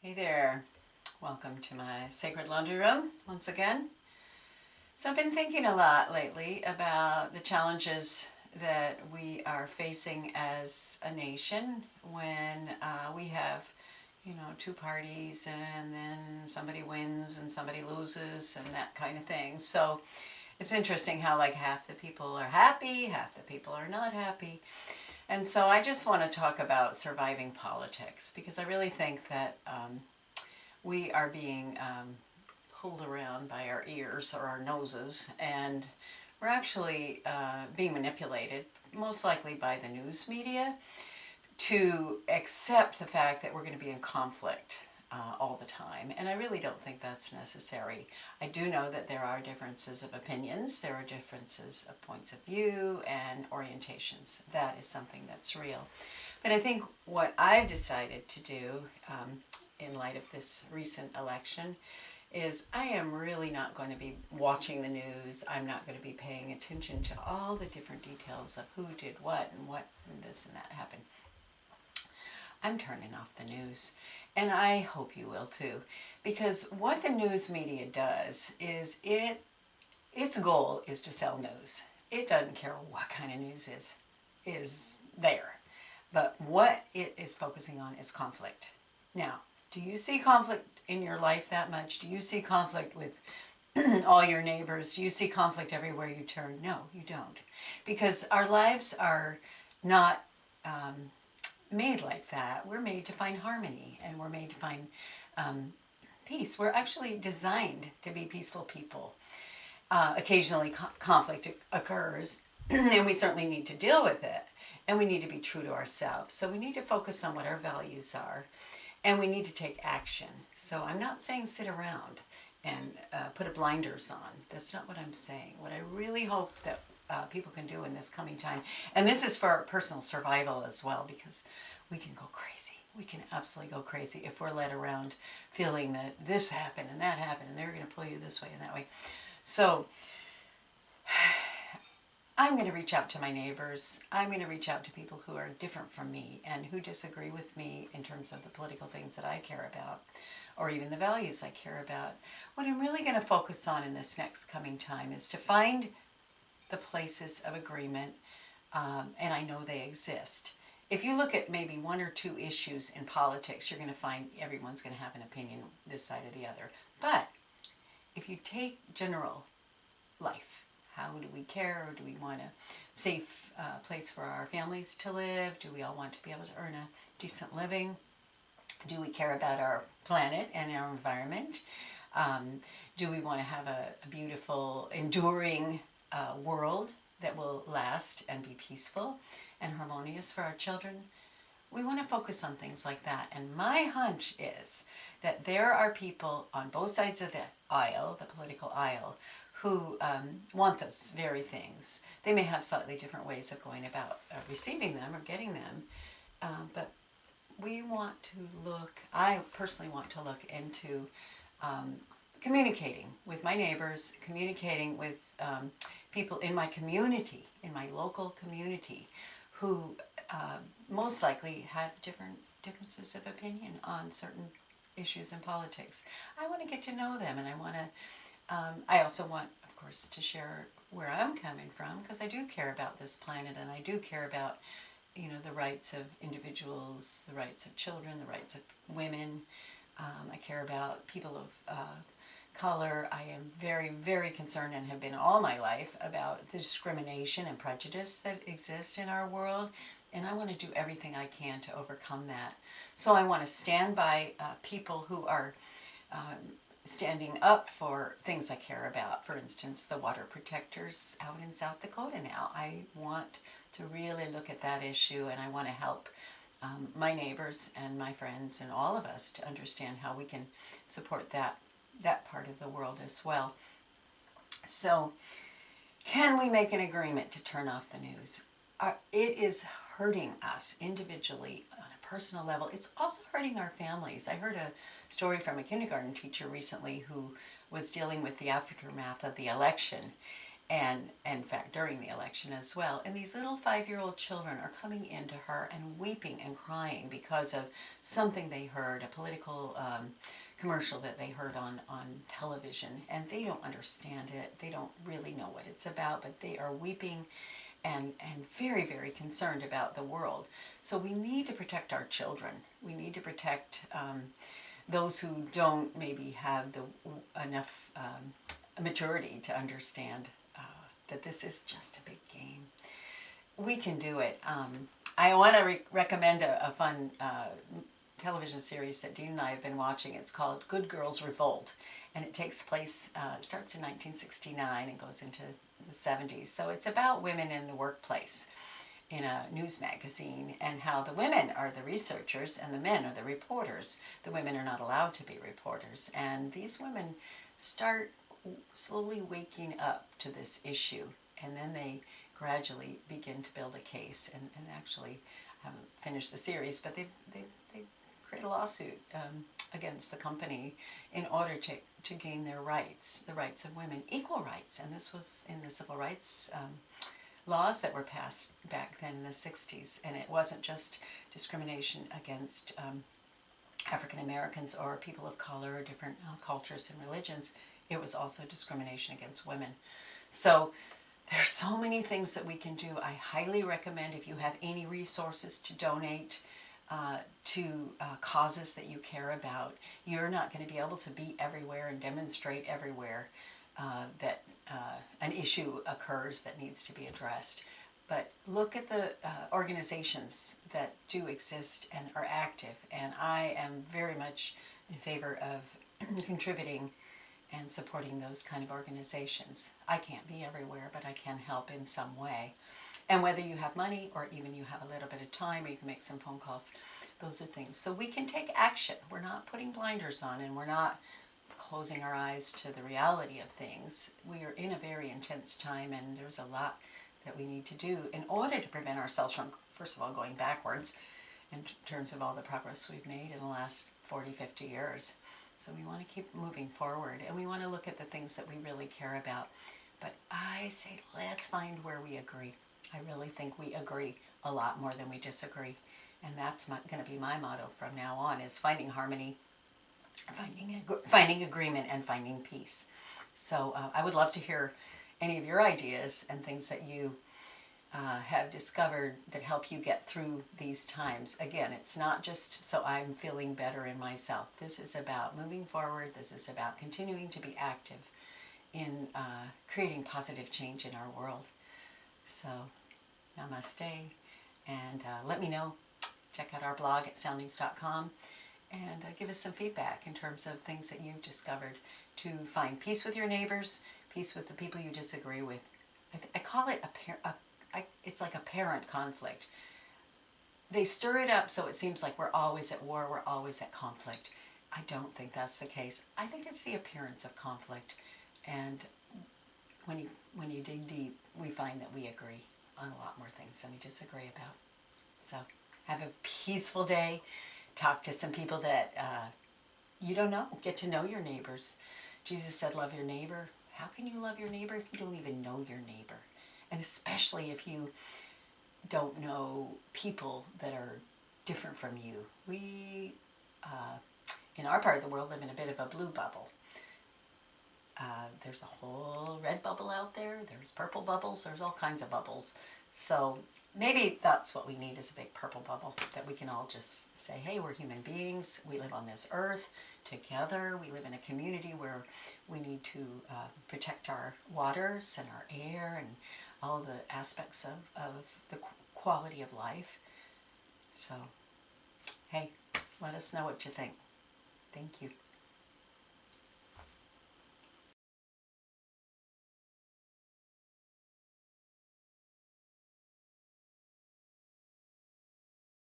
Hey there, welcome to my sacred laundry room once again. So I've been thinking a lot lately about the challenges that we are facing as a nation when we have, two parties and then somebody wins and somebody loses and that kind of thing. So it's interesting how like half the people are happy, half the people are not happy. And so I just want to talk about surviving politics because I really think that we are being pulled around by our ears or our noses, and we're actually being manipulated, most likely by the news media, to accept the fact that we're going to be in conflict all the time. And I really don't think that's necessary. I do know that there are differences of opinions, there are differences of points of view and orientations. That is something that's real. But I think what I've decided to do in light of this recent election is I am really not going to be watching the news. I'm not going to be paying attention to all the different details of who did what and this and that happened. I'm turning off the news, and I hope you will too, because what the news media does is its goal is to sell news. It doesn't care what kind of news is there, but what it is focusing on is conflict. Now, do you see conflict in your life that much? Do you see conflict with all your neighbors? Do you see conflict everywhere you turn? No, you don't, because our lives are not made like that. We're made to find harmony, and we're made to find peace. We're actually designed to be peaceful people. Occasionally conflict occurs, and we certainly need to deal with it, and we need to be true to ourselves. So we need to focus on what our values are, and we need to take action. So I'm not saying sit around and put a blinders on. That's not what I'm saying. What I really hope that people can do in this coming time, and this is for our personal survival as well, because we can go crazy. We can absolutely go crazy if we're led around feeling that this happened and that happened and they're going to pull you this way and that way. So I'm going to reach out to my neighbors. I'm going to reach out to people who are different from me and who disagree with me in terms of the political things that I care about, or even the values I care about. What I'm really going to focus on in this next coming time is to find the places of agreement, and I know they exist. If you look at maybe one or two issues in politics, you're going to find everyone's going to have an opinion this side or the other. But if you take general life, how do we care? Do we want a safe place for our families to live? Do we all want to be able to earn a decent living? Do we care about our planet and our environment? Do we want to have a beautiful, enduring world that will last and be peaceful and harmonious for our children? We want to focus on things like that. And my hunch is that there are people on both sides of the aisle, the political aisle, who want those very things. They may have slightly different ways of going about receiving them or getting them, but we want to look, I personally want to look into communicating with my neighbors, communicating with people in my community, in my local community, who most likely have differences of opinion on certain issues in politics. I want to get to know them, and I also want, of course, to share where I'm coming from, because I do care about this planet, and I do care about, the rights of individuals, the rights of children, the rights of women. I care about people of color. I am very, very concerned, and have been all my life, about the discrimination and prejudice that exist in our world, and I want to do everything I can to overcome that. So I want to stand by people who are standing up for things I care about. For instance, the water protectors out in South Dakota now. I want to really look at that issue, and I want to help my neighbors and my friends and all of us to understand how we can support that part of the world as well. So, can we make an agreement to turn off the news? It is hurting us individually on a personal level. It's also hurting our families. I heard a story from a kindergarten teacher recently who was dealing with the aftermath of the election, and in fact during the election as well. And these little 5-year-old children are coming into her and weeping and crying because of something they heard, a political commercial that they heard on television, and they don't understand it. They don't really know what it's about, but they are weeping and very, very concerned about the world. So we need to protect our children. We need to protect those who don't maybe have enough maturity to understand that this is just a big game. We can do it. I want to recommend a fun television series that Dean and I have been watching. It's called Good Girls Revolt, and it takes place, it starts in 1969 and goes into the 70s. So it's about women in the workplace in a news magazine, and how the women are the researchers and the men are the reporters. The women are not allowed to be reporters, and these women start slowly waking up to this issue, and then they gradually begin to build a case, and actually haven't finished the series, but they create a lawsuit against the company in order to gain their rights, the rights of women, equal rights. And this was in the civil rights laws that were passed back then in the 60s. And it wasn't just discrimination against African Americans or people of color or different cultures and religions. It was also discrimination against women. So there's so many things that we can do. I highly recommend, if you have any resources, to donate to causes that you care about. You're not going to be able to be everywhere and demonstrate everywhere that an issue occurs that needs to be addressed. But look at the organizations that do exist and are active, and I am very much in favor of contributing and supporting those kind of organizations. I can't be everywhere, but I can help in some way. And whether you have money or even you have a little bit of time or you can make some phone calls, those are things. So we can take action. We're not putting blinders on, and we're not closing our eyes to the reality of things. We are in a very intense time, and there's a lot that we need to do in order to prevent ourselves from, first of all, going backwards in terms of all the progress we've made in the last 40, 50 years. So we want to keep moving forward, and we want to look at the things that we really care about. But I say, let's find where we agree. I really think we agree a lot more than we disagree. And that's going to be my motto from now on, is finding harmony, finding agreement, and finding peace. So I would love to hear any of your ideas and things that you have discovered that help you get through these times. Again, it's not just so I'm feeling better in myself. This is about moving forward. This is about continuing to be active in creating positive change in our world. So, namaste, and let me know. Check out our blog at soundings.com and give us some feedback in terms of things that you've discovered to find peace with your neighbors, peace with the people you disagree with. I call it it's like a parent conflict. They stir it up so it seems like we're always at war, we're always at conflict. I don't think that's the case. I think it's the appearance of conflict, and when you dig deep, we find that we agree on a lot more things than we disagree about. So have a peaceful day. Talk to some people that you don't know. Get to know your neighbors. Jesus said, love your neighbor. How can you love your neighbor if you don't even know your neighbor? And especially if you don't know people that are different from you. We, in our part of the world, live in a bit of a blue bubble. There's a whole red bubble out there. There's purple bubbles. There's all kinds of bubbles. So maybe that's what we need, is a big purple bubble, that we can all just say, hey, we're human beings. We live on this earth together. We live in a community where we need to protect our waters and our air and all the aspects of the quality of life. So, hey, let us know what you think. Thank you.